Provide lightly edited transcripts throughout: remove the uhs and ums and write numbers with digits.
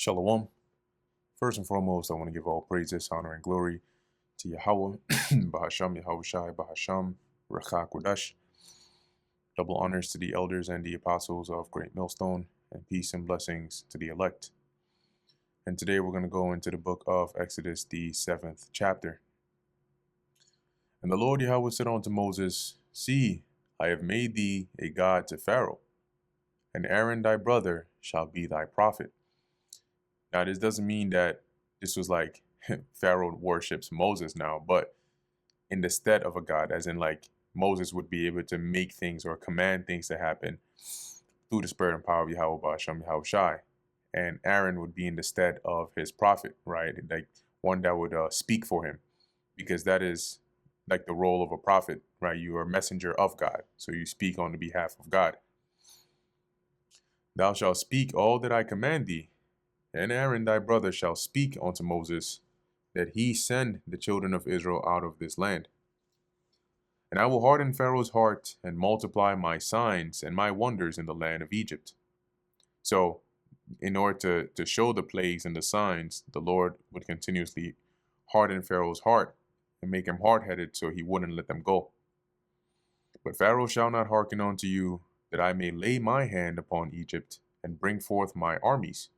Shalom. First and foremost, I want to give all praises, honor, and glory to Yahweh, Bahasham Yahushai, Bahasham, Rachak Kodash. Double honors to the elders and the apostles of Great Millstone, and peace and blessings to the elect. And today we're going to go into the book of Exodus, the 7th chapter. And the Lord Yahweh said unto Moses, See, I have made thee a god to Pharaoh, and Aaron thy brother shall be thy prophet. Now, this doesn't mean that this was like Pharaoh worships Moses now, but in the stead of a god, as in like Moses would be able to make things or command things to happen through the spirit and power of Yahweh Ba'ashem Yahushai. And Aaron would be in the stead of his prophet, right? Like one that would speak for him, because that is like the role of a prophet, right? You are a messenger of God, so you speak on the behalf of God. Thou shalt speak all that I command thee, and Aaron thy brother shall speak unto Moses, that he send the children of Israel out of this land. And I will harden Pharaoh's heart, and multiply my signs and my wonders in the land of Egypt. So, in order to show the plagues and the signs, the Lord would continuously harden Pharaoh's heart and make him hard-headed so he wouldn't let them go. But Pharaoh shall not hearken unto you, that I may lay my hand upon Egypt, and bring forth my armies,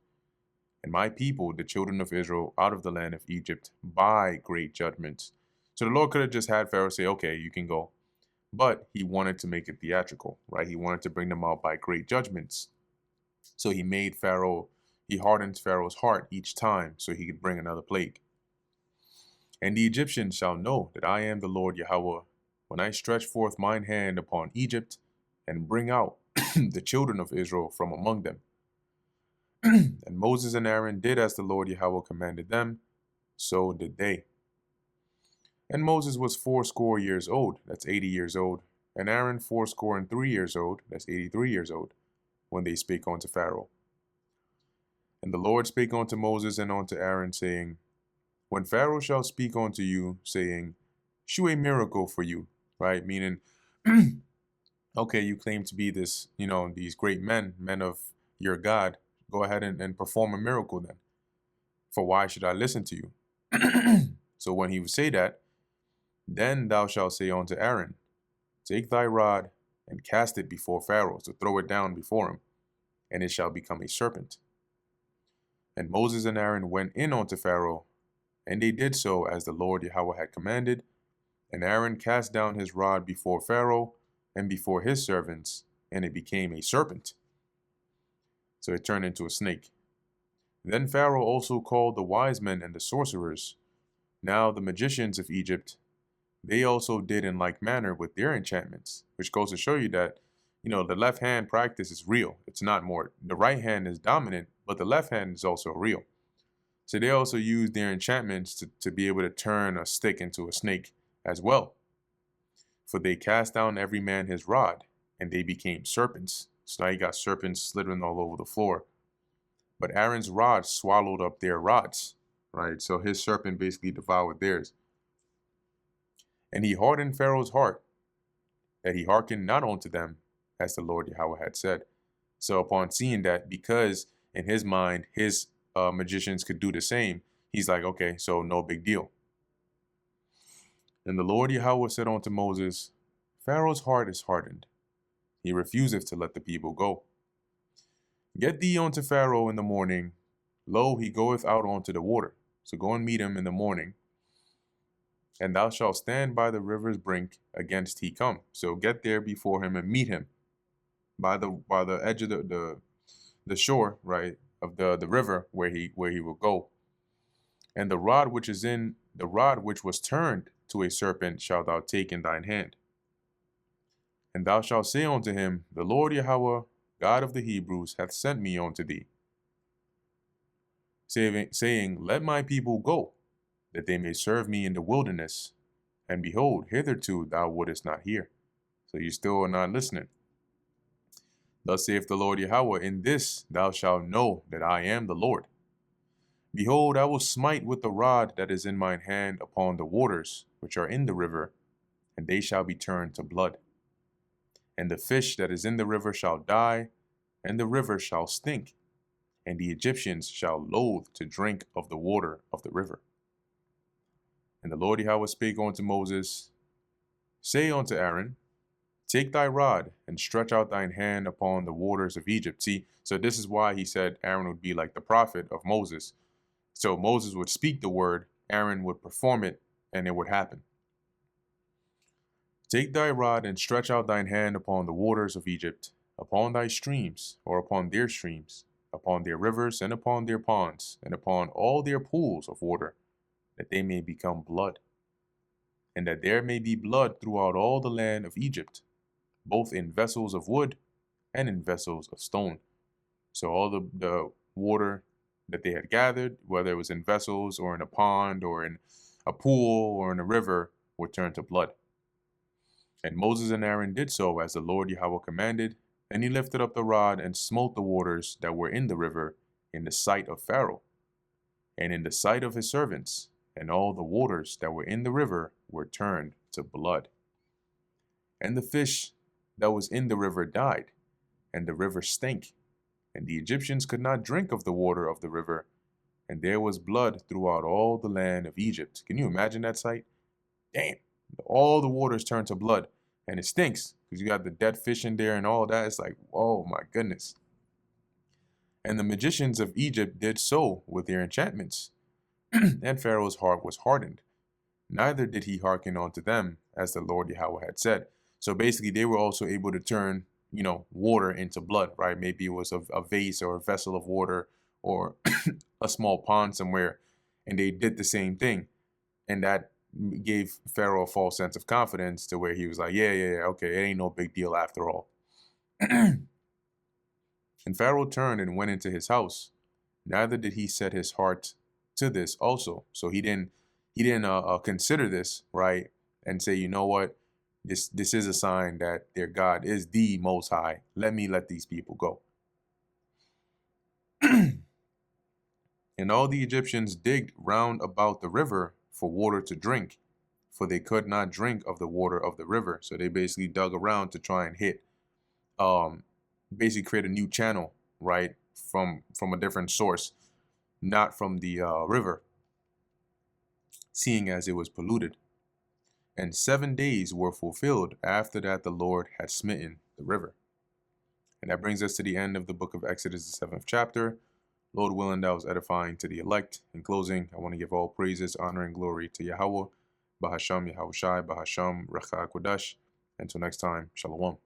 and my people, the children of Israel, out of the land of Egypt by great judgments. So the Lord could have just had Pharaoh say, okay, you can go. But he wanted to make it theatrical, right? He wanted to bring them out by great judgments. So he hardened Pharaoh's heart each time so he could bring another plague. And the Egyptians shall know that I am the Lord Yahweh, when I stretch forth mine hand upon Egypt, and bring out the children of Israel from among them. And Moses and Aaron did as the Lord Yahweh commanded them, so did they. And Moses was 80 years old, that's 80 years old, and Aaron 83 years old, that's 83 years old, when they spake unto Pharaoh. And the Lord spake unto Moses and unto Aaron, saying, When Pharaoh shall speak unto you, saying, Shew a miracle for you, right? Meaning, okay, you claim to be this, these great men of your God. Go ahead and perform a miracle then. For why should I listen to you? So when he would say that, then thou shalt say unto Aaron, Take thy rod and cast it before Pharaoh, so throw it down before him, and it shall become a serpent. And Moses and Aaron went in unto Pharaoh, and they did so as the Lord Yahweh had commanded. And Aaron cast down his rod before Pharaoh and before his servants, and it became a serpent. So it turned into a snake. Then Pharaoh also called the wise men and the sorcerers, now the magicians of Egypt. They also did in like manner with their enchantments, which goes to show you that, the left hand practice is real. It's not more. The right hand is dominant, but the left hand is also real. So they also used their enchantments to be able to turn a stick into a snake as well. For they cast down every man his rod, and they became serpents. So now you got serpents slithering all over the floor. But Aaron's rod swallowed up their rods, right? So his serpent basically devoured theirs. And he hardened Pharaoh's heart, that he hearkened not unto them, as the Lord Yahweh had said. So upon seeing that, because in his mind, his magicians could do the same, he's like, okay, so no big deal. And the Lord Yahweh said unto Moses, Pharaoh's heart is hardened. He refuseth to let the people go. Get thee unto Pharaoh in the morning. Lo, he goeth out unto the water. So go and meet him in the morning. And thou shalt stand by the river's brink against he come. So get there before him and meet him by the edge of the shore, right, of the river where he will go. And the rod which was turned to a serpent shalt thou take in thine hand. And thou shalt say unto him, The Lord Yahweh, God of the Hebrews, hath sent me unto thee, saying, Let my people go, that they may serve me in the wilderness. And behold, hitherto thou wouldest not hear. So you still are not listening. Thus saith the Lord Yahweh, In this thou shalt know that I am the Lord. Behold, I will smite with the rod that is in mine hand upon the waters which are in the river, and they shall be turned to blood. And the fish that is in the river shall die, and the river shall stink, and the Egyptians shall loathe to drink of the water of the river. And the Lord Yahweh spake unto Moses, Say unto Aaron, Take thy rod and stretch out thine hand upon the waters of Egypt. See, so this is why he said Aaron would be like the prophet of Moses. So Moses would speak the word, Aaron would perform it, and it would happen. Take thy rod and stretch out thine hand upon the waters of Egypt, upon thy streams, or upon their streams, upon their rivers, and upon their ponds, and upon all their pools of water, that they may become blood, and that there may be blood throughout all the land of Egypt, both in vessels of wood and in vessels of stone. So all the water that they had gathered, whether it was in vessels or in a pond or in a pool or in a river, would turn to blood. And Moses and Aaron did so as the Lord Yahweh commanded, and he lifted up the rod and smote the waters that were in the river in the sight of Pharaoh, and in the sight of his servants, and all the waters that were in the river were turned to blood. And the fish that was in the river died, and the river stank, and the Egyptians could not drink of the water of the river, and there was blood throughout all the land of Egypt. Can you imagine that sight? Damn, all the waters turned to blood, and it stinks because you got the dead fish in there and all that. It's like, oh my goodness. And the magicians of Egypt did so with their enchantments, and Pharaoh's heart was hardened. Neither did he hearken unto them, as the Lord Yahweh had said. So basically, they were also able to turn, water into blood, right? Maybe it was a vase or a vessel of water or a small pond somewhere, and they did the same thing. And that gave Pharaoh a false sense of confidence to where he was like, yeah, okay, it ain't no big deal after all. And Pharaoh turned and went into his house. Neither did he set his heart to this also. So he didn't consider this, right? And say, you know what? This is a sign that their God is the Most High. Let these people go. And all the Egyptians digged round about the river for water to drink, for they could not drink of the water of the river. So they basically dug around to try and basically create a new channel, right, from a different source, not from the river, seeing as it was polluted. And 7 days were fulfilled after that the Lord had smitten the river. And that brings us to the end of the book of Exodus, the 7th chapter. Lord willing, that was edifying to the elect. In closing, I want to give all praises, honor, and glory to Yahweh, Bahasham Yahushai, Bahasham Recha Kodash. Until next time, Shalom.